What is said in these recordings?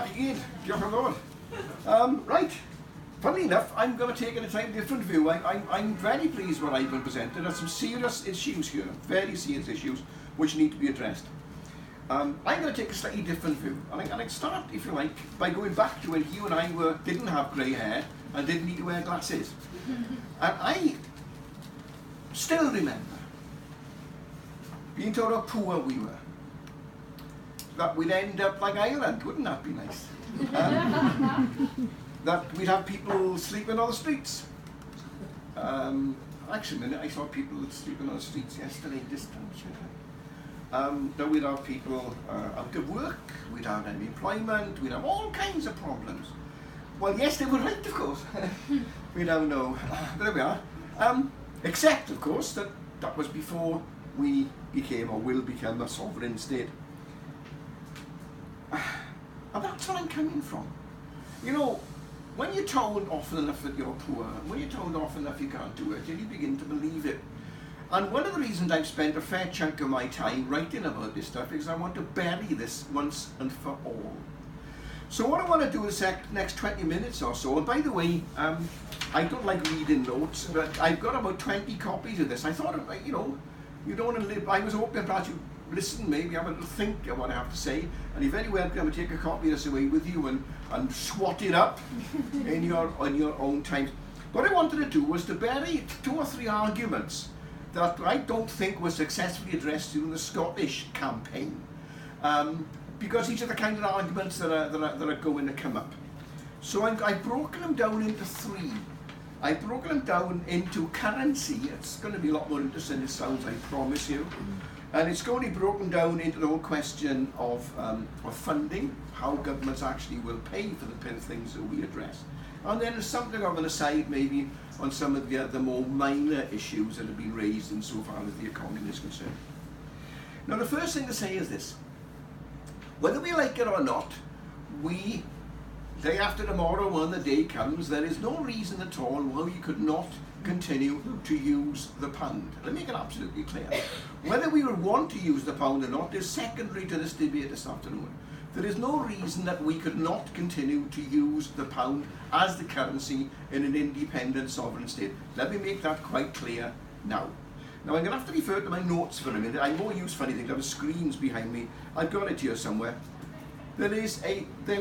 Again, diolch yn fawr. Right, funnily enough, I'm going to take a slightly different view. I'm very pleased what I've been presented. There's some serious issues here, very serious issues, which need to be addressed. I'm going to take a slightly different view. And I'm going to start, if you like, by going back to when you and I didn't have grey hair and didn't need to wear glasses. And I still remember being told how poor we were. That we'd end up like Ireland, wouldn't that be nice? That we'd have people sleeping on the streets. Actually, I saw people sleeping on the streets yesterday, this time. That we'd have people out of work, we'd have unemployment, we'd have all kinds of problems. Well, yes, they were right, of course. We don't know. But there we are. Except, of course, that was before we became or will become a sovereign state. And that's where I'm coming from. You know, when you're told often enough that you're poor, when you're told often enough you can't do it, you begin to believe it. And one of the reasons I've spent a fair chunk of my time writing about this stuff is I want to bury this once and for all. So what I want to do is next 20 minutes or so, and by the way, I don't like reading notes, but I've got about 20 copies of this. I thought, you know, you don't want to live, I was hoping perhaps you listen, maybe have a little think of what I have to say, and you're very welcome to take a copy of this away with you and swat it up in your own time. What I wanted to do was to bury 2 or 3 arguments that I don't think were successfully addressed during the Scottish campaign, because these are the kind of arguments that are going to come up. So I've broken them down into 3. I've broken them down into currency. It's going to be a lot more interesting than it sounds, I promise you. And it's going to be broken down into the whole question of funding, how governments actually will pay for the things that we address. And then there's something of an aside maybe on some of the more minor issues that have been raised insofar as the economy is concerned. Now the first thing to say is this: whether we like it or not, day after tomorrow when the day comes, there is no reason at all why you could not continue to use the pound. Let me make it absolutely clear. Whether we would want to use the pound or not is secondary to this debate this afternoon. There is no reason that we could not continue to use the pound as the currency in an independent sovereign state. Let me make that quite clear now. Now I'm going to have to refer to my notes for a minute. I won't use funny things. I have screens behind me. I've got it here somewhere. There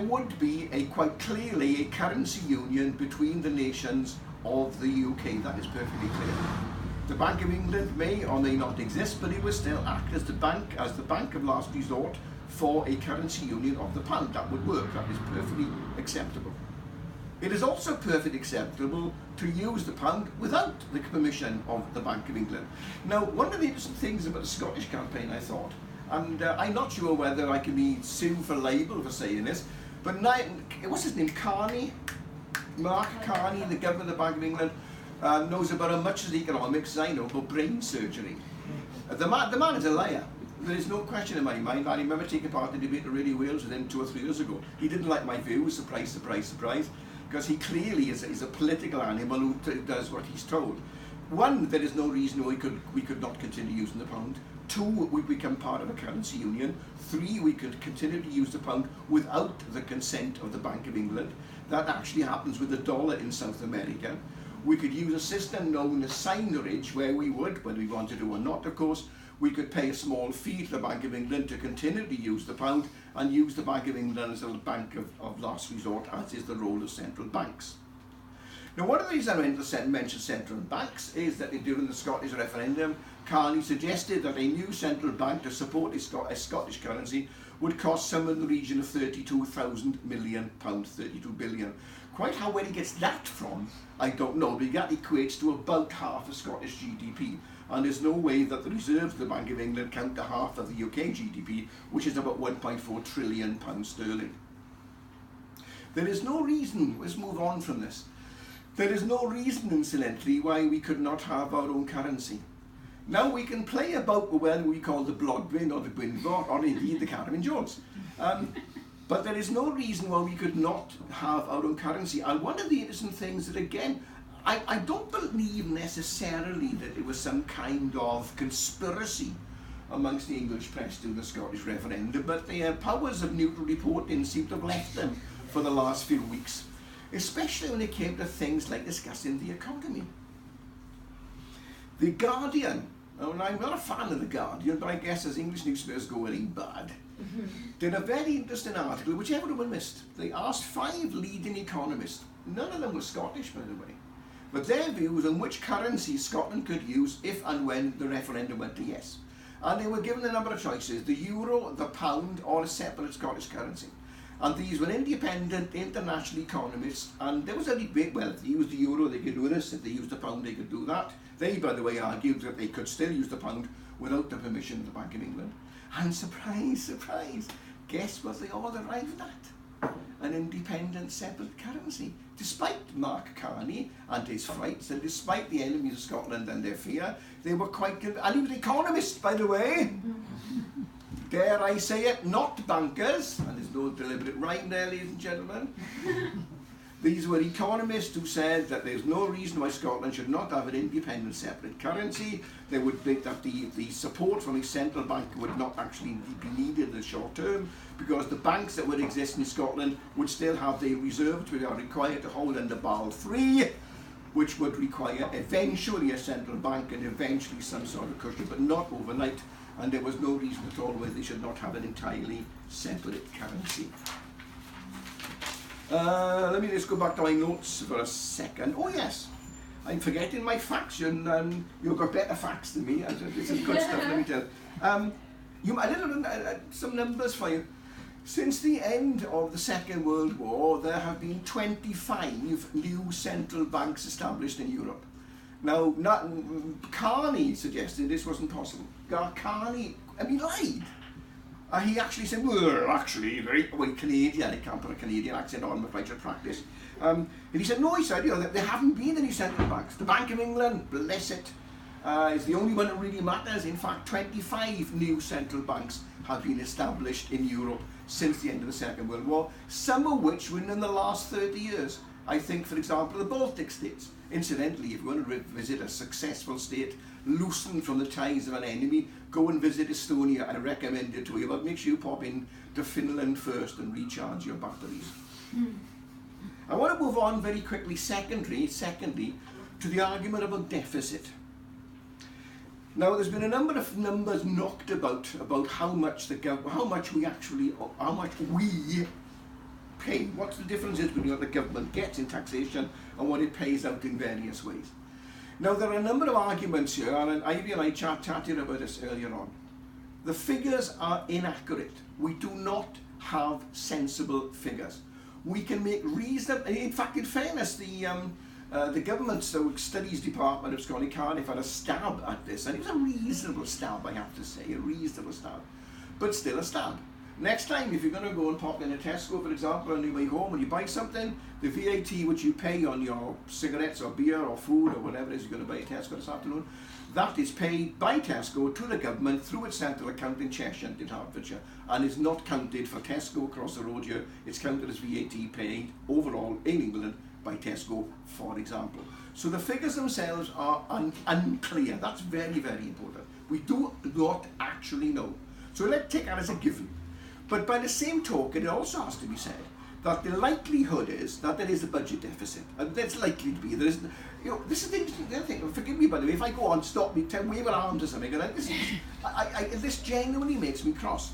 would be quite clearly a currency union between the nations of the UK. That is perfectly clear. The Bank of England may or may not exist, but it will still act as the bank of last resort for a currency union of the pound. That would work. That is perfectly acceptable. It is also perfectly acceptable to use the pound without the permission of the Bank of England. Now, one of the interesting things about the Scottish campaign, I thought, and I'm not sure whether I can be sued for libel for saying this, but what's his name, Mark Carney, the governor of the Bank of England, knows about as much as economics as I know about brain surgery. The man is a liar. There is no question in my mind. I remember taking part in a debate at Radio Wales with him 2 or 3 years ago. He didn't like my views, surprise, surprise, surprise, because he clearly is a political animal who does what he's told. 1, there is no reason why we could not continue using the pound. 2, we become part of a currency union. 3, we could continue to use the pound without the consent of the Bank of England. That actually happens with the dollar in South America. We could use a system known as signage, where we would, whether we wanted to or not, of course, we could pay a small fee to the Bank of England to continue to use the pound and use the Bank of England as a bank of last resort, as is the role of central banks. Now, one of the reasons I mentioned central banks is that during the Scottish referendum, Carney suggested that a new central bank to support a Scottish currency would cost somewhere in the region of £32,000 million, 32 billion. Quite where he gets that from, I don't know, but that equates to about half of Scottish GDP. And there's no way that the reserves of the Bank of England count to half of the UK GDP, which is about £1.4 trillion sterling. There is no reason, let's move on from this. There is no reason, incidentally, why we could not have our own currency. Now we can play about with whether we call the Blodwyn or the Gwynfor or indeed the Caravan Jones. But there is no reason why we could not have our own currency. And one of the interesting things that, again, I don't believe necessarily that it was some kind of conspiracy amongst the English press during the Scottish referendum, but the powers of neutral reporting seem to have left them for the last few weeks, especially when it came to things like discussing the economy. The Guardian, and I'm not a fan of the Guardian, but I guess as English newspapers go, it ain't bad, did a very interesting article which everyone missed. They asked 5 leading economists, none of them were Scottish by the way, but their views on which currency Scotland could use if and when the referendum went to yes. And they were given a number of choices: the euro, the pound, or a separate Scottish currency. And these were independent international economists, and there was a debate. Well, if they used the euro they could do this, if they used the pound they could do that. They, by the way, argued that they could still use the pound without the permission of the Bank of England. And surprise, surprise, guess what they all arrived at? An independent separate currency. Despite Mark Carney and his frights, and despite the enemies of Scotland and their fear, they were quite good. And he was an economist, by the way. Dare I say it, not bankers, and there's no deliberate rhyme there, ladies and gentlemen. These were economists who said that there's no reason why Scotland should not have an independent separate currency. They would think that the support from a central bank would not actually be needed in the short term, because the banks that would exist in Scotland would still have their reserves which are required to hold under Basel III, which would require eventually a central bank and eventually some sort of cushion, but not overnight. And there was no reason at all why they should not have an entirely separate currency. Let me just go back to my notes for a second. Oh yes, I'm forgetting my facts, and you've got better facts than me. This is good stuff, let me tell you. I did some numbers for you. Since the end of the Second World War, there have been 25 new central banks established in Europe. Now, Carney suggested this wasn't possible. Carney, he lied. He actually said, well, actually, Canadian, I can't put a Canadian accent on, but I should practice. And he said, no, he said, that there haven't been any central banks. The Bank of England, bless it, is the only one that really matters. In fact, 25 new central banks have been established in Europe since the end of the Second World War, some of which were in the last 30 years. I think, for example, the Baltic states. Incidentally, if you want to visit a successful state, loosened from the ties of an enemy, go and visit Estonia. I recommend it to you, but make sure you pop in to Finland first and recharge your batteries. I want to move on very quickly, secondly, to the argument about deficit. Now, there's been a number of numbers knocked about how much we pay. What's the difference between what the government gets in taxation and what it pays out in various ways. Now, there are a number of arguments here, and Ivy and I chatted about this earlier on. The figures are inaccurate. We do not have sensible figures. We can make reasonable. In fact, in fairness, the government's studies department of Scotland Cardiff had a stab at this, and it was a reasonable stab, I have to say, a reasonable stab, but still a stab. Next time, if you're going to go and pop in a Tesco, for example, on your way home and you buy something, the VAT which you pay on your cigarettes or beer or food or whatever it is you're going to buy at Tesco this afternoon, that is paid by Tesco to the government through its central account in Cheshire in Hertfordshire, and is not counted for Tesco across the road here. It's counted as VAT paid overall in England by Tesco, for example. So the figures themselves are unclear. That's very, very important. We do not actually know. So let's take that as a given. But by the same token, it also has to be said that the likelihood is that there is a budget deficit, and that's likely to be. There is, this is the interesting thing. Forgive me, by the way, if I go on, stop me, wave an arm or something, and this genuinely makes me cross.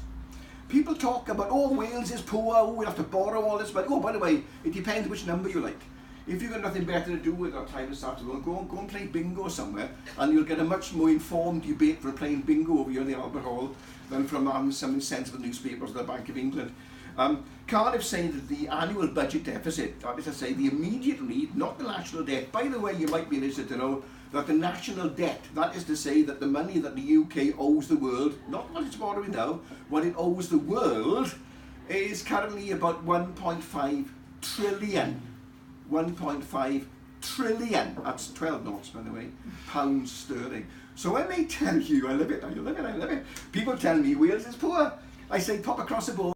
People talk about, oh, Wales is poor, oh, we have to borrow all this, but oh, by the way, it depends which number you like. If you've got nothing better to do with our time this afternoon, go and play bingo somewhere, and you'll get a much more informed debate from playing bingo over here in the Abertawe than from some sensible newspapers of the Bank of England. Cardiff saying that the annual budget deficit, that is to say the immediate need, not the national debt. By the way, you might be interested to know that the national debt, that is to say that the money that the UK owes the world, not what it's borrowing now, what it owes the world, is currently about 1.5 trillion. 1.5 trillion, that's 12 knots by the way, pounds sterling. So when they tell you, I love it, people tell me Wales is poor, I say pop across the board.